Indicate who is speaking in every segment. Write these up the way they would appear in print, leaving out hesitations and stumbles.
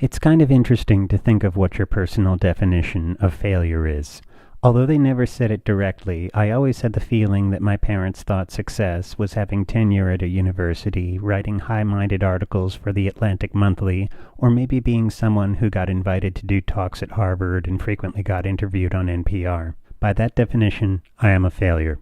Speaker 1: It's kind of interesting to think of what your personal definition of failure is. Although they never said it directly, I always had the feeling that my parents thought success was having tenure at a university, writing high-minded articles for the Atlantic Monthly, or maybe being someone who got invited to do talks at Harvard and frequently got interviewed on NPR. By that definition, I am a failure.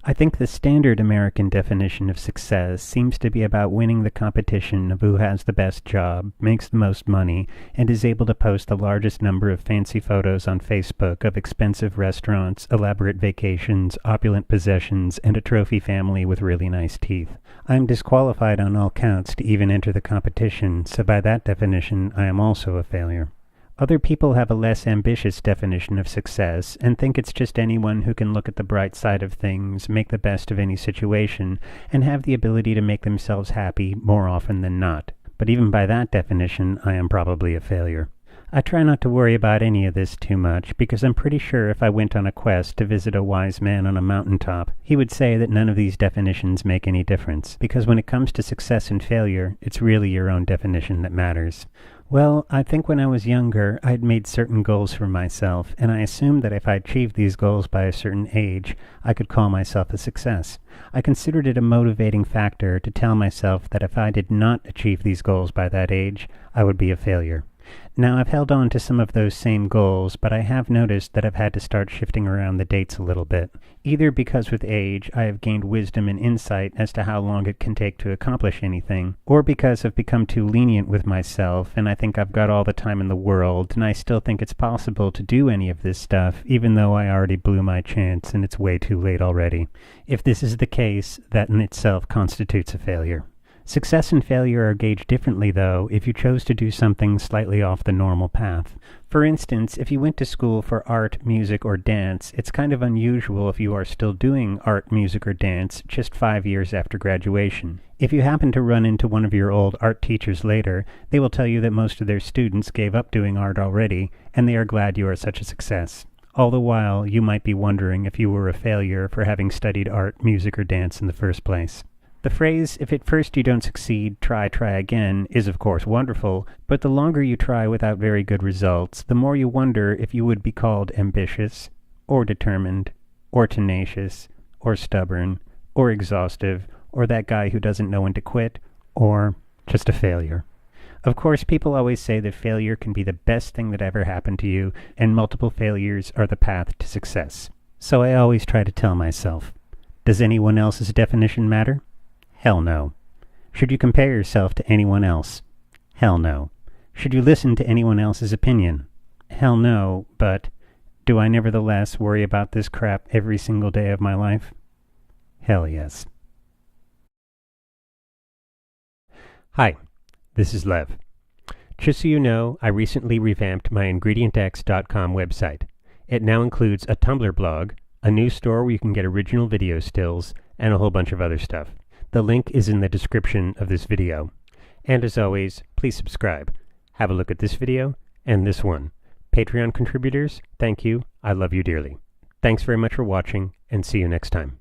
Speaker 1: I think the standard American definition of success seems to be about winning the competition of who has the best job, makes the most money, and is able to post the largest number of fancy photos on Facebook of expensive restaurants, elaborate vacations, opulent possessions, and a trophy family with really nice teeth. I am disqualified on all counts to even enter the competition, so by that definition, I am also a failure. Other people have a less ambitious definition of success and think it's just anyone who can look at the bright side of things, make the best of any situation, and have the ability to make themselves happy more often than not. But even by that definition, I am probably a failure. I try not to worry about any of this too much, because I'm pretty sure if I went on a quest to visit a wise man on a mountaintop, he would say that none of these definitions make any difference, because when it comes to success and failure, it's really your own definition that matters. Well, I think when I was younger, I had made certain goals for myself, and I assumed that if I achieved these goals by a certain age, I could call myself a success. I considered it a motivating factor to tell myself that if I did not achieve these goals by that age, I would be a failure. Now, I've held on to some of those same goals, but I have noticed that I've had to start shifting around the dates a little bit. Either because with age I have gained wisdom and insight as to how long it can take to accomplish anything, or because I've become too lenient with myself and I think I've got all the time in the world and I still think it's possible to do any of this stuff even though I already blew my chance and it's way too late already. If this is the case, that in itself constitutes a failure. Success and failure are gauged differently, though, if you chose to do something slightly off the normal path. For instance, if you went to school for art, music, or dance, it's kind of unusual if you are still doing art, music, or dance just 5 years after graduation. If you happen to run into one of your old art teachers later, they will tell you that most of their students gave up doing art already, and they are glad you are such a success. All the while, you might be wondering if you were a failure for having studied art, music, or dance in the first place. The phrase, if at first you don't succeed, try again, is of course wonderful, but the longer you try without very good results, the more you wonder if you would be called ambitious, or determined, or tenacious, or stubborn, or exhaustive, or that guy who doesn't know when to quit, or just a failure. Of course, people always say that failure can be the best thing that ever happened to you, and multiple failures are the path to success. So I always try to tell myself, does anyone else's definition matter? Hell no. Should you compare yourself to anyone else? Hell no. Should you listen to anyone else's opinion? Hell no, but do I nevertheless worry about this crap every single day of my life? Hell yes. Hi, this is Lev. Just so you know, I recently revamped my IngredientX.com website. It now includes a Tumblr blog, a new store where you can get original video stills, and a whole bunch of other stuff. The link is in the description of this video. And as always, please subscribe. Have a look at this video and this one. Patreon contributors, thank you. I love you dearly. Thanks very much for watching, and see you next time.